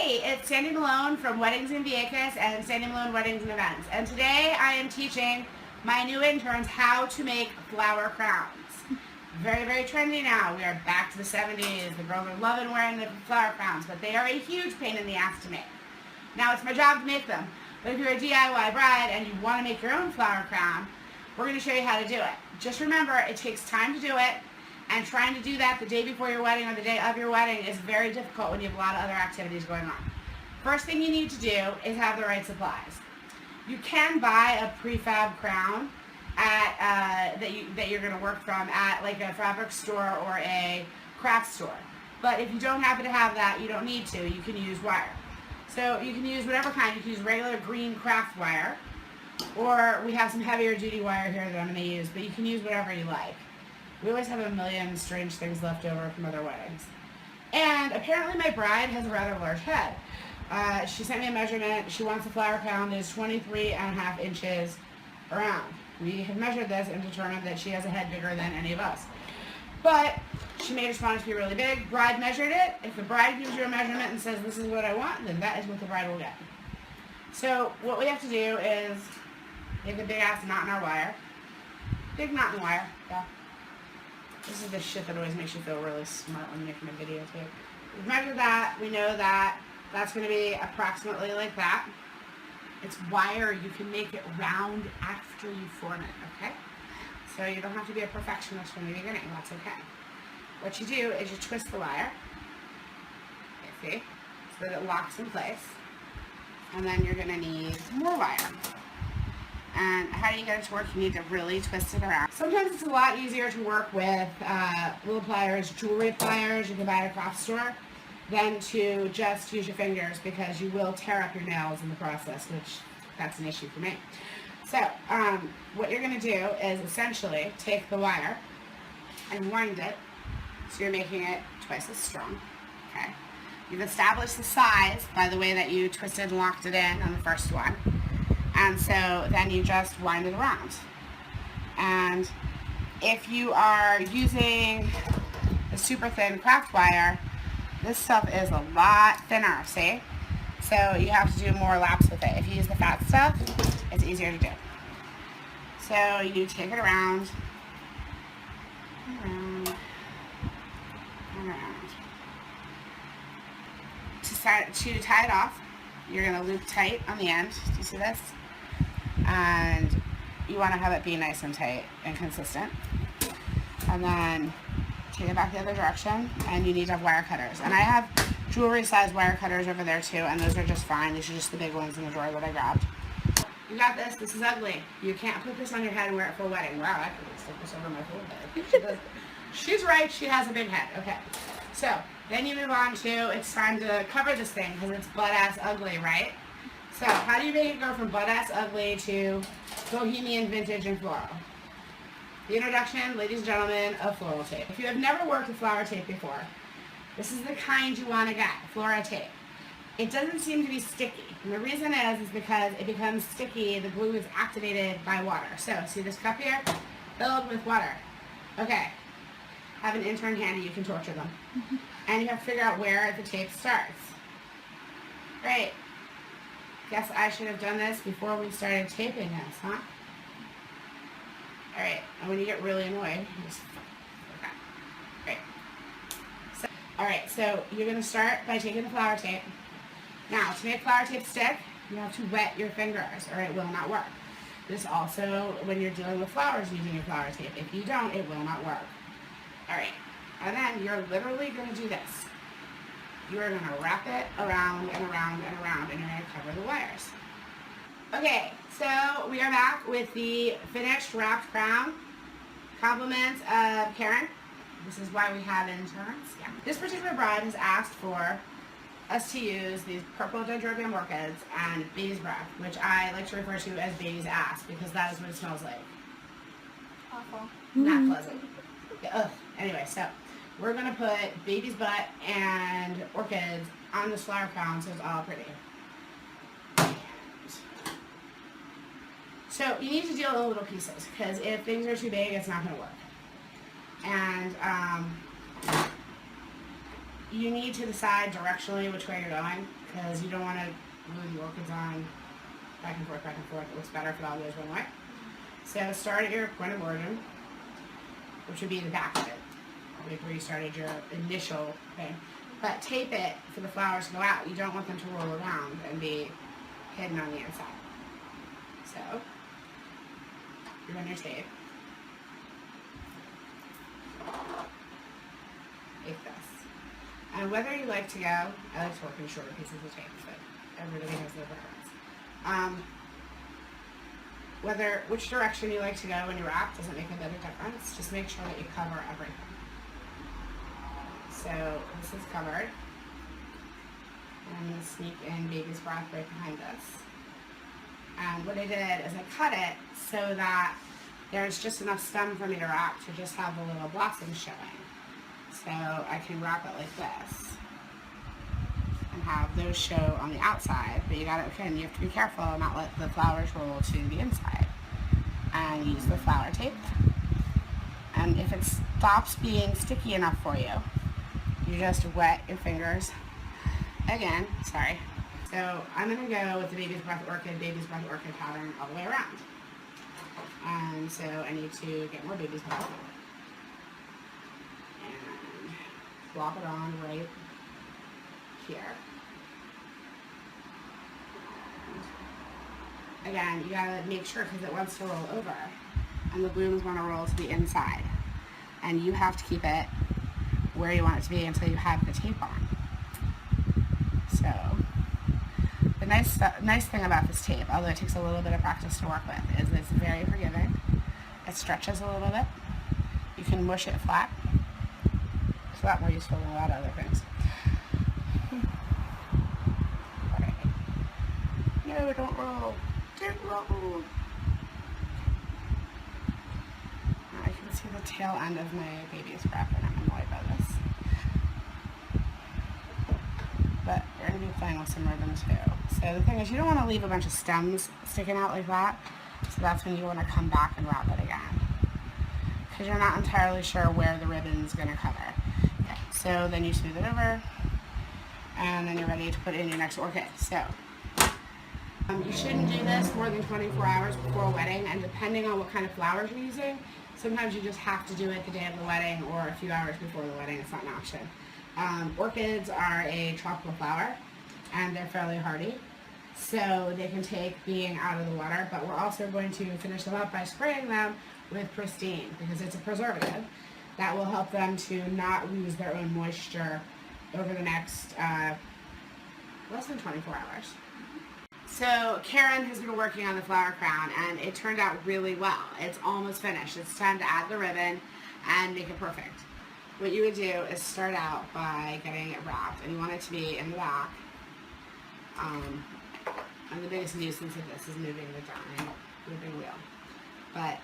Hey, it's Sandy Malone from Weddings and Viejas and Sandy Malone Weddings and Events. And today I am teaching my new interns how to make flower crowns. Very, very trendy now. We are back to the 70s. The girls are loving wearing the flower crowns, but they are a huge pain in the ass to make. Now it's my job to make them. But if you're a DIY bride and you want to make your own flower crown, we're going to show you how to do it. Just remember, it takes time to do it. And trying to do that the day before your wedding or the day of your wedding is very difficult when you have a lot of other activities going on. First thing you need to do is have the right supplies. You can buy a prefab crown at that you're going to work from at like a fabric store or a craft store. But if you don't happen to have that, you don't need to. You can use wire. So you can use whatever kind. You can use regular green craft wire, or we have some heavier duty wire here that I'm going to use, but you can use whatever you like. We always have a million strange things left over from other weddings. And apparently my bride has a rather large head. She sent me a measurement. She wants a flower crown that is 23.5 inches around. We have measured this and determined that she has a head bigger than any of us. But she made us want it to be really big. Bride measured it. If the bride gives you a measurement and says this is what I want, then that is what the bride will get. So what we have to do is make a big ass knot in our wire. Big knot in the wire, yeah. This is the shit that always makes you feel really smart when making a videotape. We've measured that. We know that that's going to be approximately like that. It's wire. You can make it round after you form it, okay? So you don't have to be a perfectionist from the beginning. That's okay. What you do is you twist the wire, okay, see, so that it locks in place. And then you're going to need more wire. And how do you get it to work? You need to really twist it around. Sometimes it's a lot easier to work with little pliers, jewelry pliers you can buy at a craft store, than to just use your fingers, because you will tear up your nails in the process, which that's an issue for me. So what you're going to do is essentially take the wire and wind it so you're making it twice as strong. Okay. You've established the size by the way that you twisted and locked it in on the first one. And so then you just wind it around. And if you are using a super thin craft wire, this stuff is a lot thinner, see? So you have to do more laps with it. If you use the fat stuff, it's easier to do. So you take it around, around. To tie it off, you're going to loop tight on the end. Do you see this? And you want to have it be nice and tight and consistent. And then take it back the other direction, and you need to have wire cutters. And I have jewelry size wire cutters over there too, and those are just fine. These are just the big ones in the drawer that I grabbed. You got this. This is ugly. You can't put this on your head and wear it for a wedding. Wow, I could stick this over my full head. She's right. She has a big head. Okay. So then you move on to, it's time to cover this thing because it's butt-ass ugly, right? So how do you make it go from butt-ass ugly to bohemian, vintage, and floral? The introduction, ladies and gentlemen, of floral tape. If you have never worked with flower tape before, this is the kind you want to get, floral tape. It doesn't seem to be sticky. And the reason is because it becomes sticky, the glue is activated by water. So see this cup here? Filled with water. Okay. Have an intern handy, you can torture them. And you have to figure out where the tape starts. Great. Guess I should have done this before we started taping this, huh? Alright, and when you get really annoyed, you just okay. Great. So, alright, so you're going to start by taking the flower tape. Now, to make flower tape stick, you have to wet your fingers or it will not work. This also, when you're dealing with flowers using your flower tape, if you don't, it will not work. Alright, and then you're literally going to do this. You are going to wrap it around and around and around, and you're going to cover the wires. Okay, so we are back with the finished wrapped crown. Compliments of Caren. This is why we have interns. Yeah. This particular bride has asked for us to use these purple dendrobium orchids and baby's breath, which I like to refer to as baby's ass, because that is what it smells like. Awful. Not pleasant. Ugh. Anyway, so we're going to put baby's butt and orchids on this flower crown so it's all pretty. So you need to deal in little pieces, because if things are too big, it's not going to work. And you need to decide directionally which way you're going, because you don't want to move the orchids on back and forth, back and forth. It looks better if it all goes one way. So start at your point of origin, which would be the back of it, like where you started your initial thing. But tape it for the flowers to go out. You don't want them to roll around and be hidden on the inside. So you're going to tape. Like this. And whether you like to go, I like to work in shorter pieces of tape, but everybody has their preference. Which direction you like to go when you wrap doesn't make a bit of difference. Just make sure that you cover everything. So this is covered. And I'm going to sneak in baby's breath right behind this. And what I did is I cut it so that there's just enough stem for me to wrap to just have the little blossoms showing. So I can wrap it like this and have those show on the outside, but you have to be careful and not let the flowers roll to the inside. And use the flower tape. And if it stops being sticky enough for you, you just wet your fingers again. Sorry. So I'm going to go with the Baby's Breath Orchid pattern all the way around. And so I need to get more Baby's Breath. And plop it on right here. And again, you gotta make sure because it wants to roll over. And the blooms want to roll to the inside. And you have to keep it where you want it to be until you have the tape on. So the nice thing about this tape, although it takes a little bit of practice to work with, is it's very forgiving. It stretches a little bit. You can mush it flat. It's a lot more useful than a lot of other things. Right. No, don't roll. Don't roll. I can see the tail end of my baby's breath and I'm annoyed by this. But we're going to be playing with some ribbon too. So the thing is, you don't want to leave a bunch of stems sticking out like that. So that's when you want to come back and wrap it again. Because you're not entirely sure where the ribbon's going to cover. Okay, so then you smooth it over. And then you're ready to put in your next orchid. So you shouldn't do this more than 24 hours before a wedding. And depending on what kind of flowers you're using, sometimes you just have to do it the day of the wedding or a few hours before the wedding. It's not an option. Orchids are a tropical flower, and they're fairly hardy, so they can take being out of the water, but we're also going to finish them up by spraying them with Pristine, because it's a preservative that will help them to not lose their own moisture over the next less than 24 hours. So Caren has been working on the flower crown, and it turned out really well. It's almost finished. It's time to add the ribbon and make it perfect. What you would do is start out by getting it wrapped, and you want it to be in the back. And the biggest nuisance of this is moving the darn ribbon wheel. But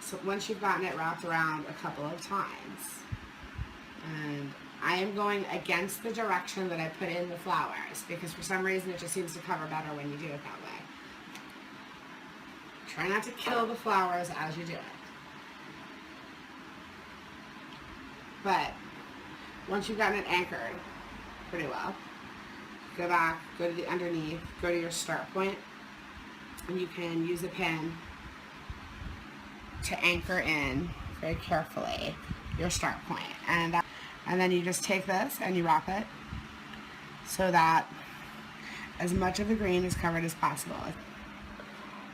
so once you've gotten it wrapped around a couple of times, and I am going against the direction that I put in the flowers, because for some reason it just seems to cover better when you do it that way. Try not to kill the flowers as you do it. But once you've gotten it anchored pretty well, go back, go to the underneath, go to your start point, and you can use a pin to anchor in very carefully your start point. And then you just take this and you wrap it so that as much of the green is covered as possible.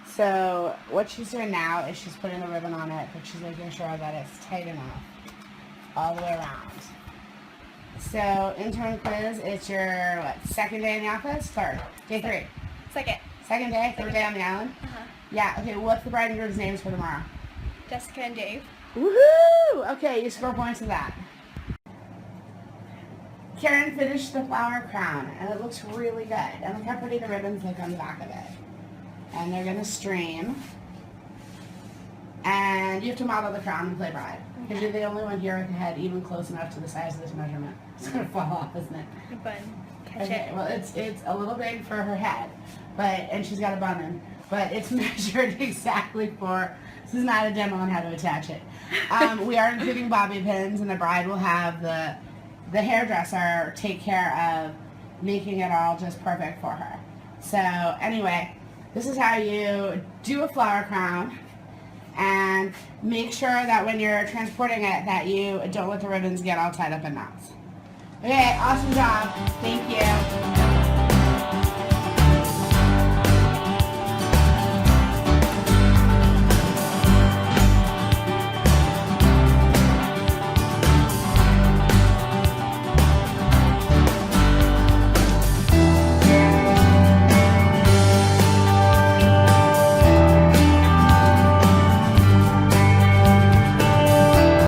So what she's doing now is she's putting the ribbon on it, but she's making sure that it's tight enough all the way around. So intern quiz, it's your second day in the office? Third? Day 3? Second day? Third day on the island? Yeah, okay, what's the bride and groom's names for tomorrow? Jessica and Dave. Woohoo! Okay, you score points for that. Caren finished the flower crown, and it looks really good. And look how pretty the ribbons look on the back of it. And they're going to stream. And you have to model the crown and play bride. Because you're the only one here with the head even close enough to the size of this measurement. It's going to fall off, isn't it? The bun. Catch Okay, it. well, it's a little big for her head, and she's got a bun in, but it's measured exactly for, this is not a demo on how to attach it. We are including bobby pins, and the bride will have the the hairdresser take care of making it all just perfect for her. So anyway, this is how you do a flower crown, and make sure that when you're transporting it that you don't let the ribbons get all tied up in knots. Okay, awesome job. Thank you.